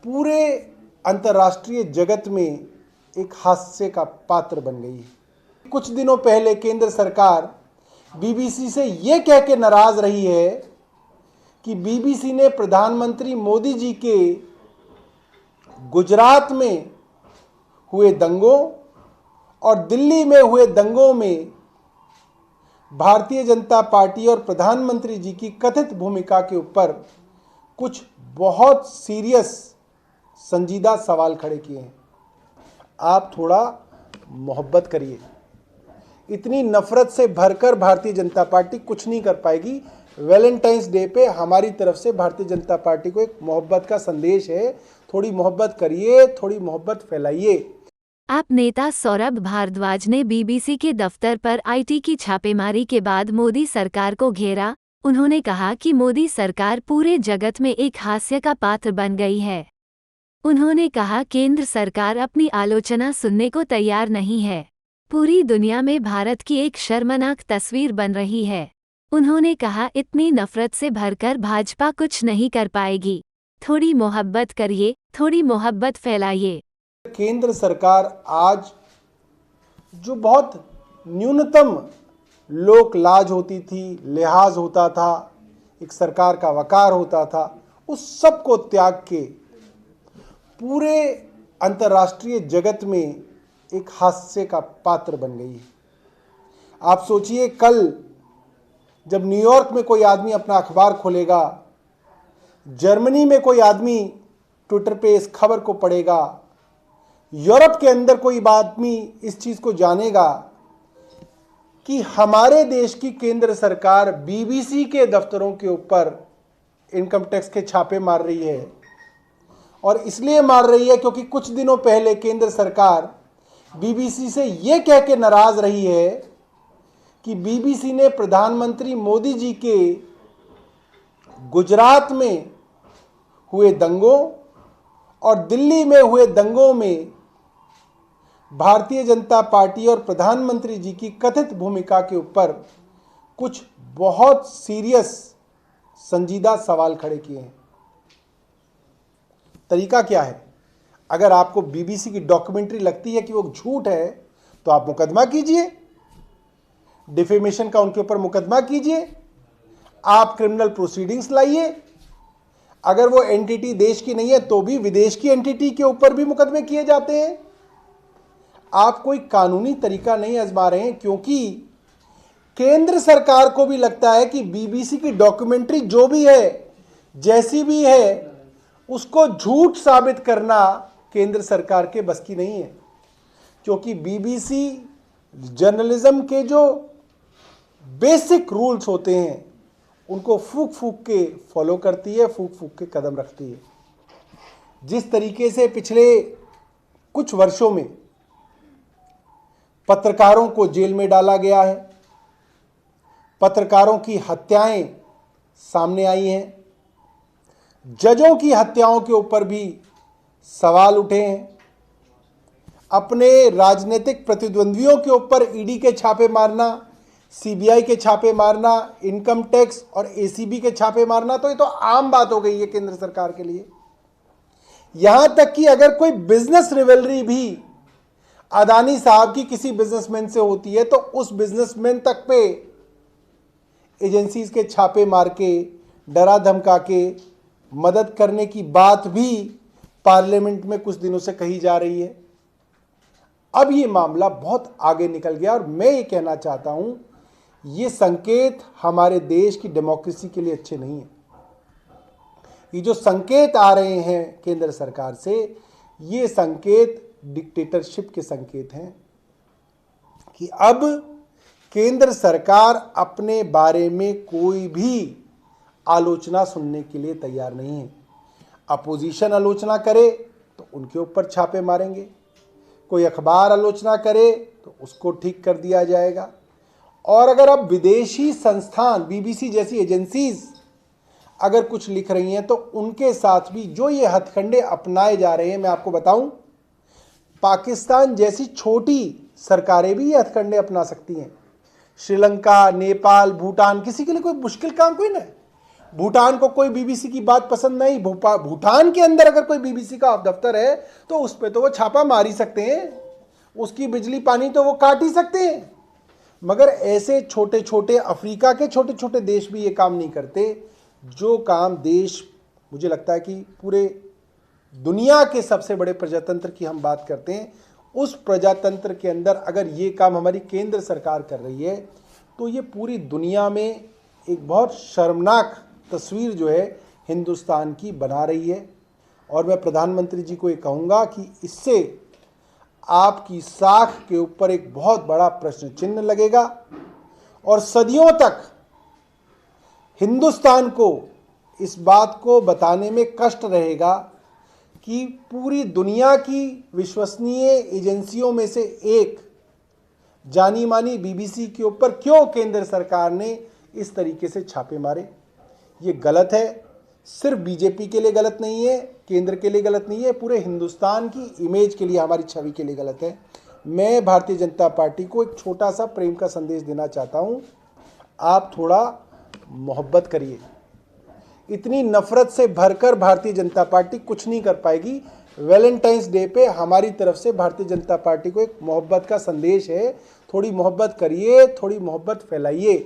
पूरे अंतर्राष्ट्रीय जगत में एक हास्य का पात्र बन गई है। कुछ दिनों पहले केंद्र सरकार बीबीसी से ये कह के नाराज रही है कि बीबीसी ने प्रधानमंत्री मोदी जी के गुजरात में हुए दंगों और दिल्ली में हुए दंगों में भारतीय जनता पार्टी और प्रधानमंत्री जी की कथित भूमिका के ऊपर कुछ बहुत सीरियस संजीदा सवाल खड़े किए हैं। आप थोड़ा मोहब्बत करिए। इतनी नफरत से भरकर भारतीय जनता पार्टी कुछ नहीं कर पाएगी। वैलेंटाइंस डे पे हमारी तरफ से भारतीय जनता पार्टी को एक मोहब्बत का संदेश है। थोड़ी मोहब्बत करिए, थोड़ी मोहब्बत फैलाइए। आप नेता सौरभ भारद्वाज ने बीबीसी के दफ्तर पर आईटी की छापेमारी के बाद मोदी सरकार को घेरा। उन्होंने कहा कि मोदी सरकार पूरे जगत में एक हास्य का पात्र बन गई है। उन्होंने कहा केंद्र सरकार अपनी आलोचना सुनने को तैयार नहीं है। पूरी दुनिया में भारत की एक शर्मनाक तस्वीर बन रही है। उन्होंने कहा इतनी नफरत से भरकर भाजपा कुछ नहीं कर पाएगी। थोड़ी मोहब्बत करिए, थोड़ी मोहब्बत फैलाइए। केंद्र सरकार आज जो बहुत न्यूनतम लोक लाज होती थी, लिहाज होता था, एक सरकार का वकार होता था, उस सब को त्याग के पूरे अंतर्राष्ट्रीय जगत में एक हास्य का पात्र बन गई है। आप सोचिए, कल जब न्यूयॉर्क में कोई आदमी अपना अखबार खोलेगा, जर्मनी में कोई आदमी ट्विटर पे इस खबर को पढ़ेगा, यूरोप के अंदर कोई आदमी इस चीज़ को जानेगा कि हमारे देश की केंद्र सरकार बीबीसी के दफ्तरों के ऊपर इनकम टैक्स के छापे मार रही है। और इसलिए मार रही है क्योंकि कुछ दिनों पहले केंद्र सरकार बीबीसी से ये कह के नाराज रही है कि बीबीसी ने प्रधानमंत्री मोदी जी के गुजरात में हुए दंगों और दिल्ली में हुए दंगों में भारतीय जनता पार्टी और प्रधानमंत्री जी की कथित भूमिका के ऊपर कुछ बहुत सीरियस संजीदा सवाल खड़े किए हैं। तरीका क्या है? अगर आपको बीबीसी की डॉक्यूमेंट्री लगती है कि वो झूठ है तो आप मुकदमा कीजिए, डिफेमेशन का उनके ऊपर मुकदमा कीजिए, आप क्रिमिनल प्रोसीडिंग्स लाइए। अगर वो एंटिटी देश की नहीं है तो भी विदेश की एंटिटी के ऊपर भी मुकदमे किए जाते हैं। आप कोई कानूनी तरीका नहीं आजमा रहे हैं, क्योंकि केंद्र सरकार को भी लगता है कि बीबीसी की डॉक्यूमेंट्री जो भी है, जैसी भी है, उसको झूठ साबित करना केंद्र सरकार के बस की नहीं है। क्योंकि बीबीसी जर्नलिज्म के जो बेसिक रूल्स होते हैं उनको फूक फूक के फॉलो करती है, फूक फूक के कदम रखती है। जिस तरीके से पिछले कुछ वर्षों में पत्रकारों को जेल में डाला गया है, पत्रकारों की हत्याएं सामने आई हैं, जजों की हत्याओं के ऊपर भी सवाल उठे हैं, अपने राजनीतिक प्रतिद्वंद्वियों के ऊपर ईडी के छापे मारना, सीबीआई के छापे मारना, इनकम टैक्स और एसीबी के छापे मारना, तो ये तो आम बात हो गई है केंद्र सरकार के लिए। यहां तक कि अगर कोई बिजनेस रिवेलरी भी अदानी साहब की किसी बिजनेसमैन से होती है तो उस बिजनेसमैन तक पे एजेंसीज के छापे मार के, डरा धमका के मदद करने की बात भी पार्लियामेंट में कुछ दिनों से कही जा रही है। अब ये मामला बहुत आगे निकल गया और मैं ये कहना चाहता हूं, ये संकेत हमारे देश की डेमोक्रेसी के लिए अच्छे नहीं है। ये जो संकेत आ रहे हैं केंद्र सरकार से, ये संकेत डिक्टेटरशिप के संकेत हैं कि अब केंद्र सरकार अपने बारे में कोई भी आलोचना सुनने के लिए तैयार नहीं है। अपोजिशन आलोचना करे तो उनके ऊपर छापे मारेंगे, कोई अखबार आलोचना करे तो उसको ठीक कर दिया जाएगा। और अगर अब विदेशी संस्थान, बीबीसी जैसी एजेंसीज अगर कुछ लिख रही हैं तो उनके साथ भी जो ये हथकंडे अपनाए जा रहे हैं, मैं आपको बताऊं, पाकिस्तान जैसी छोटी सरकारें भी ये हथकंडे अपना सकती हैं। श्रीलंका, नेपाल, भूटान, किसी के लिए कोई मुश्किल काम कोई नहीं। भूटान को कोई बीबीसी की बात पसंद नहीं, भूटान के अंदर अगर कोई बीबीसी का दफ्तर है तो उस पर तो वो छापा मार ही सकते हैं, उसकी बिजली पानी तो वो काट ही सकते हैं। मगर ऐसे छोटे छोटे अफ्रीका के छोटे छोटे देश भी ये काम नहीं करते, जो काम देश, मुझे लगता है कि पूरे दुनिया के सबसे बड़े प्रजातंत्र की हम बात करते हैं, उस प्रजातंत्र के अंदर अगर ये काम हमारी केंद्र सरकार कर रही है तो ये पूरी दुनिया में एक बहुत शर्मनाक तस्वीर जो है हिंदुस्तान की बना रही है। और मैं प्रधानमंत्री जी को ये कहूँगा कि इससे आपकी साख के ऊपर एक बहुत बड़ा प्रश्न चिन्ह लगेगा और सदियों तक हिंदुस्तान को इस बात को बताने में कष्ट रहेगा कि पूरी दुनिया की विश्वसनीय एजेंसियों में से एक जानी मानी बीबीसी के ऊपर क्यों केंद्र सरकार ने इस तरीके से छापे मारे। ये गलत है, सिर्फ बीजेपी के लिए गलत नहीं है, केंद्र के लिए गलत नहीं है, पूरे हिंदुस्तान की इमेज के लिए, हमारी छवि के लिए गलत है। मैं भारतीय जनता पार्टी को एक छोटा सा प्रेम का संदेश देना चाहता हूँ, आप थोड़ा मोहब्बत करिए। इतनी नफरत से भरकर भारतीय जनता पार्टी कुछ नहीं कर पाएगी। वैलेंटाइंस डे पे हमारी तरफ से भारतीय जनता पार्टी को एक मोहब्बत का संदेश है, थोड़ी मोहब्बत करिए, थोड़ी मोहब्बत फैलाइए।